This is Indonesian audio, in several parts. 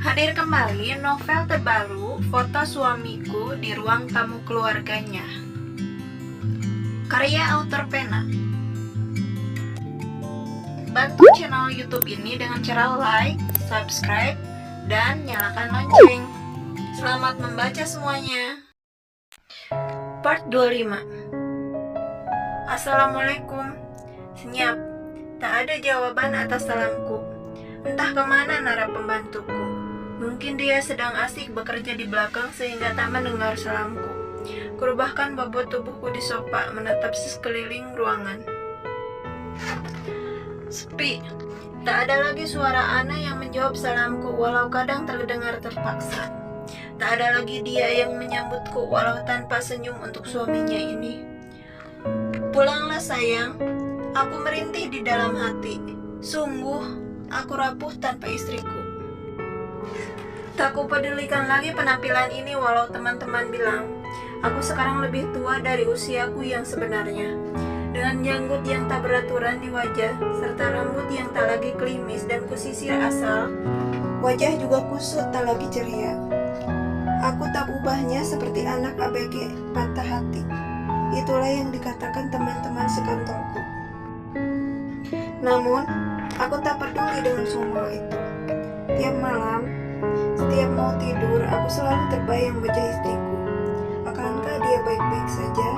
Hadir kembali novel terbaru Foto Suamiku di Ruang Tamu Keluarganya, karya author Pena. Bantu channel YouTube ini dengan cara like, subscribe, dan nyalakan lonceng. Selamat membaca semuanya. Part 25. Assalamualaikum. Senyap. Tak ada jawaban atas salamku. Entah kemana Nara pembantuku. Mungkin dia sedang asik bekerja di belakang sehingga tak mendengar salamku. Kurubahkan bobot tubuhku di sofa, menatap sekeliling ruangan. Sepi. Tak ada lagi suara Ana yang menjawab salamku walau kadang terdengar terpaksa. Tak ada lagi dia yang menyambutku walau tanpa senyum untuk suaminya ini. Pulanglah sayang. Aku merintih di dalam hati. Sungguh, aku rapuh tanpa istriku. Tak kupedulikan lagi penampilan ini walau teman-teman bilang aku sekarang lebih tua dari usiaku yang sebenarnya. Dengan janggut yang tak beraturan di wajah, serta rambut yang tak lagi klimis dan kusisir asal, wajah juga kusut tak lagi ceria. Aku tak ubahnya seperti anak ABG patah hati. Itulah yang dikatakan teman-teman sekantorku. Namun, aku tak peduli dengan semua itu. Tiap malam, setiap mau tidur, aku selalu terbayang wajah istriku. Akankah dia baik-baik saja?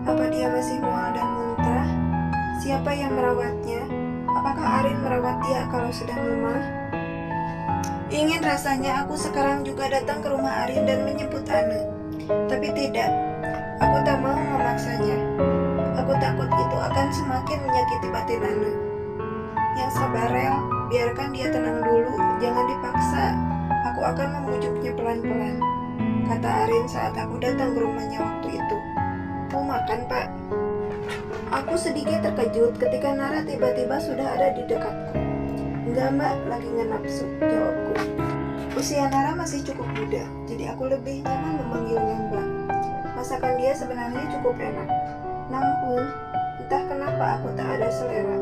Apa dia masih mual dan muntah? Siapa yang merawatnya? Apakah Arin merawat dia kalau sedang lemah? Ingin rasanya aku sekarang juga datang ke rumah Arin dan menjemput Ana. Tapi tidak, aku tak mau memaksanya. Aku takut itu akan semakin menyakiti batin Ana. Yang sabar, Rel, biarkan dia tenang dulu, jangan dipaksa. Aku akan memujuknya pelan-pelan, kata Arin saat aku datang ke rumahnya waktu itu. Mau makan, Pak? Aku sedikit terkejut ketika Nara tiba-tiba sudah ada di dekatku. Enggak, Mbak, lagi ngenapsu, jawabku. Usia Nara masih cukup muda, jadi aku lebih nyaman memanggilnya Mbak. Masakan dia sebenarnya cukup enak. Namun, entah kenapa aku tak ada selera.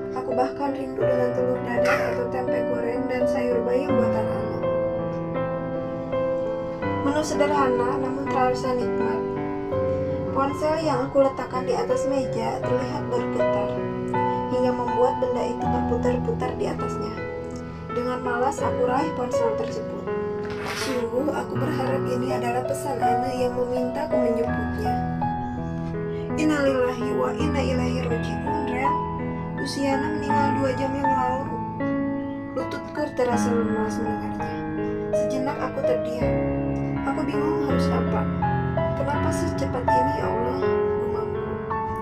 Aku bahkan rindu dengan telur dadar atau tempe goreng dan sayur bayam buatan Ana. Menu sederhana namun terasa nikmat. Ponsel yang aku letakkan di atas meja terlihat bergetar, hingga membuat benda itu berputar-putar di atasnya. Dengan malas aku raih ponsel tersebut. Sungguh aku berharap ini adalah pesan Ana yang memintaku menjemputnya. Innalillahi wa inna ilaihi raji'un, Rel. Luciana meninggal 2 jam yang lalu. Lututku terasa lemas mendengarnya. Sejenak aku terdiam. Aku bingung harus apa. Kenapa secepat ini, ya Allah, gumamku.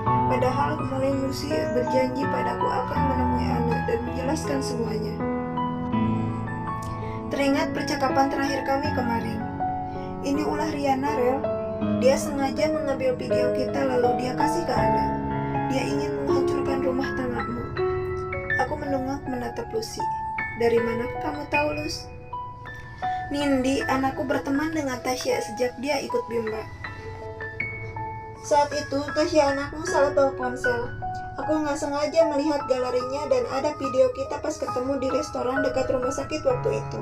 Padahal kemarin Lucy berjanji padaku akan menemui Ana dan menjelaskan semuanya. Teringat percakapan terakhir kami kemarin. Ini ulah Riana, Rel. Dia sengaja mengambil video kita lalu dia kasih ke Ana. Dia ingin menghancurkan rumah tanggamu. Aku menengok menatap Lucy. Dari mana kamu tahu, Lus? Nindi, anakku berteman dengan Tasya sejak dia ikut Bimba. Saat itu, Tasya anakmu salah bawa ponsel. Aku nggak sengaja melihat galerinya dan ada video kita pas ketemu di restoran dekat rumah sakit waktu itu.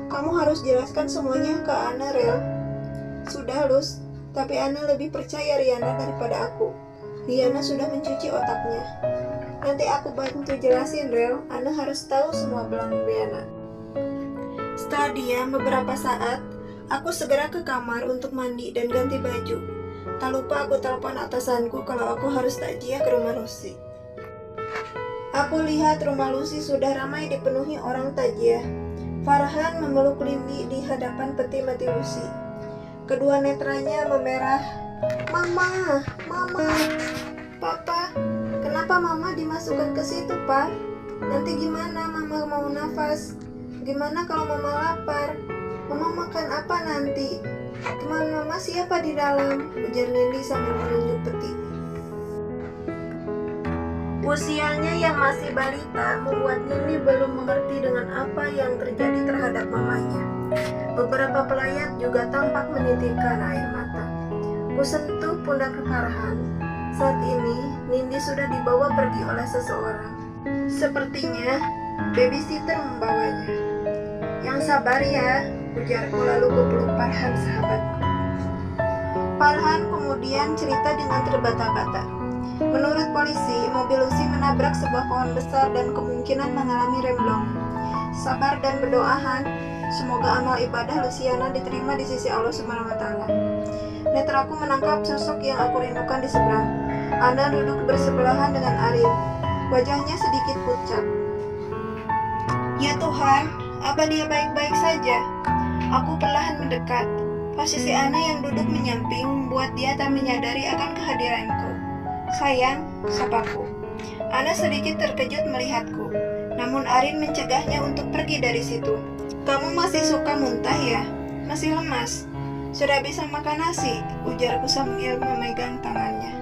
Kamu harus jelaskan semuanya ke Ana, Rel. Sudah, Lus. Tapi Ana lebih percaya Riana daripada aku. Riana sudah mencuci otaknya. Nanti aku bantu jelasin, Rel. Ana harus tahu semua belang Riana. Setelah diam beberapa saat, aku segera ke kamar untuk mandi dan ganti baju. Tak lupa aku telepon atasanku kalau aku harus takjiah ke rumah Lucy. Aku lihat rumah Lucy sudah ramai dipenuhi orang takjiah. Farhan memeluk Lindi di hadapan peti mati Lucy. Kedua netranya memerah. Mama, Mama, Papa, kenapa Mama dimasukkan ke situ, Pak? Nanti gimana Mama mau nafas? Gimana kalau Mama lapar? Mama makan apa nanti? Teman Mama siapa di dalam? Ujar Nindi sambil menunjuk peti. Usianya yang masih balita membuat Nindi belum mengerti dengan apa yang terjadi terhadap mamanya. Beberapa pelayat juga tampak menitikkan air mata. Kusentuh pundak Farhan. Saat ini, Nindi sudah dibawa pergi oleh seseorang. Sepertinya babysitter membawanya. Yang sabar ya, ujarku lalu kupeluk Farhan sahabatku. Farhan kemudian cerita dengan terbata-bata. Menurut polisi, mobil Lucy menabrak sebuah pohon besar dan kemungkinan mengalami remblong. Sabar dan berdoa Han, semoga amal ibadah Luciana diterima di sisi Allah SWT. Netraku menangkap sosok yang aku rindukan di seberang. Ana duduk bersebelahan dengan Arin. Wajahnya sedikit pucat. Ya Tuhan, apa dia baik-baik saja? Aku perlahan mendekat. Posisi Ana yang duduk menyamping membuat dia tak menyadari akan kehadiranku. Sayang, sapaku. Ana sedikit terkejut melihatku. Namun Arin mencegahnya untuk pergi dari situ. Kamu masih suka muntah ya? Masih lemas? Sudah bisa makan nasi? Ujarku sambil memegang tangannya.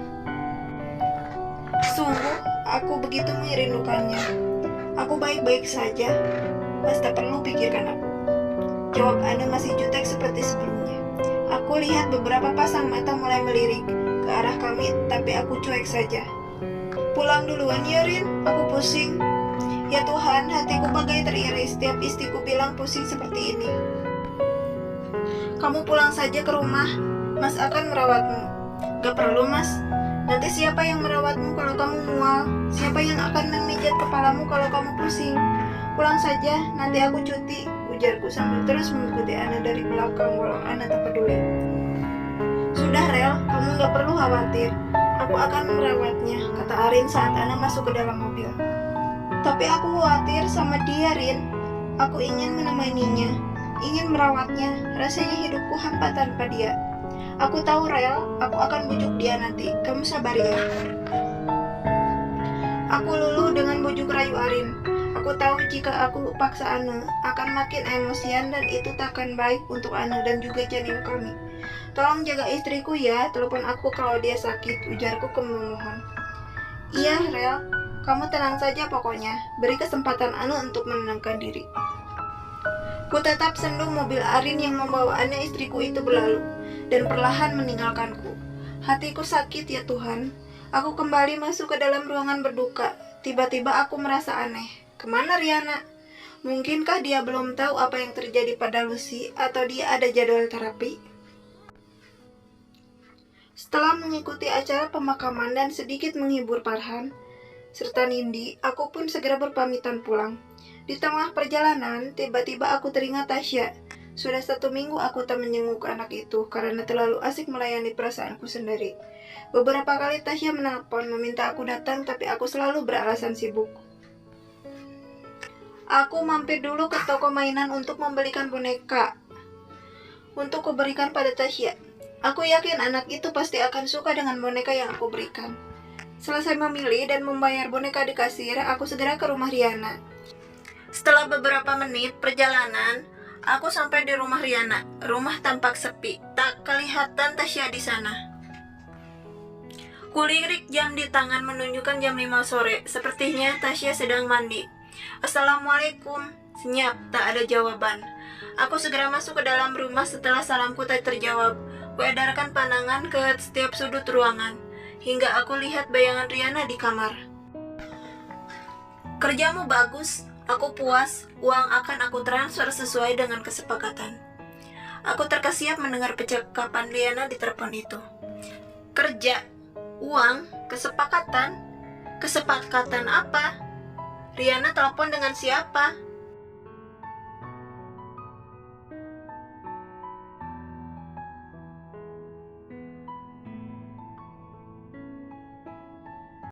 Sungguh, aku begitu merindukannya. Aku baik-baik saja. Mas tak perlu pikirkan aku. Jawab Ana masih jutek seperti sebelumnya. Aku lihat beberapa pasang mata mulai melirik ke arah kami, tapi aku cuek saja. Pulang duluan ya Rin, aku pusing. Ya Tuhan, hatiku bagai teriris setiap istriku bilang pusing seperti ini. Kamu pulang saja ke rumah, Mas akan merawatmu. Gak perlu Mas, nanti siapa yang merawatmu kalau kamu mual? Siapa yang akan memijat kepalamu kalau kamu pusing? Pulang saja, nanti aku cuti, ujarku sambil terus mengikuti Ana dari belakang walau Ana tak peduli. Sudah Rel, kamu gak perlu khawatir. Aku akan merawatnya, kata Arin saat Ana masuk ke dalam mobil. Tapi aku khawatir sama dia, Rin. Aku ingin menemaninya, ingin merawatnya. Rasanya hidupku hampa tanpa dia. Aku tahu, Rel, aku akan bujuk dia nanti. Kamu sabar ya. Aku luluh dengan bujuk rayu Arin. Aku tahu jika aku paksa Ana akan makin emosian dan itu takkan baik untuk Ana dan juga janin kami. Tolong jaga istriku ya, telepon aku kalau dia sakit, ujarku memohon. Iya, Rel. Kamu tenang saja pokoknya, beri kesempatan Ana untuk menenangkan diri. Ku tetap sendu mobil Arin yang membawa Ana istriku itu berlalu, dan perlahan meninggalkanku. Hatiku sakit ya Tuhan. Aku kembali masuk ke dalam ruangan berduka. Tiba-tiba aku merasa aneh. Kemana Riana? Mungkinkah dia belum tahu apa yang terjadi pada Lucy, atau dia ada jadwal terapi? Setelah mengikuti acara pemakaman dan sedikit menghibur Farhan serta Nindi, aku pun segera berpamitan pulang. Di tengah perjalanan, tiba-tiba aku teringat Tasya. Sudah 1 minggu aku tak menjenguk anak itu karena terlalu asik melayani perasaanku sendiri. Beberapa kali Tasya menelpon meminta aku datang, tapi aku selalu beralasan sibuk. Aku mampir dulu ke toko mainan untuk membelikan boneka untuk kuberikan pada Tasya. Aku yakin anak itu pasti akan suka dengan boneka yang aku berikan. Selesai memilih dan membayar boneka di kasir, aku segera ke rumah Riana. Setelah beberapa menit perjalanan, aku sampai di rumah Riana. Rumah tampak sepi, tak kelihatan Tasya di sana. Kulirik jam di tangan menunjukkan jam 5 sore. Sepertinya Tasya sedang mandi. Assalamualaikum. Senyap, tak ada jawaban. Aku segera masuk ke dalam rumah setelah salamku tak terjawab. Kuedarkan pandangan ke setiap sudut ruangan, hingga aku lihat bayangan Riana di kamar. Kerjamu bagus, aku puas, uang akan aku transfer sesuai dengan kesepakatan. Aku terkesiap mendengar percakapan Riana di telepon itu. Kerja, uang, kesepakatan? Kesepakatan apa? Riana telepon dengan siapa?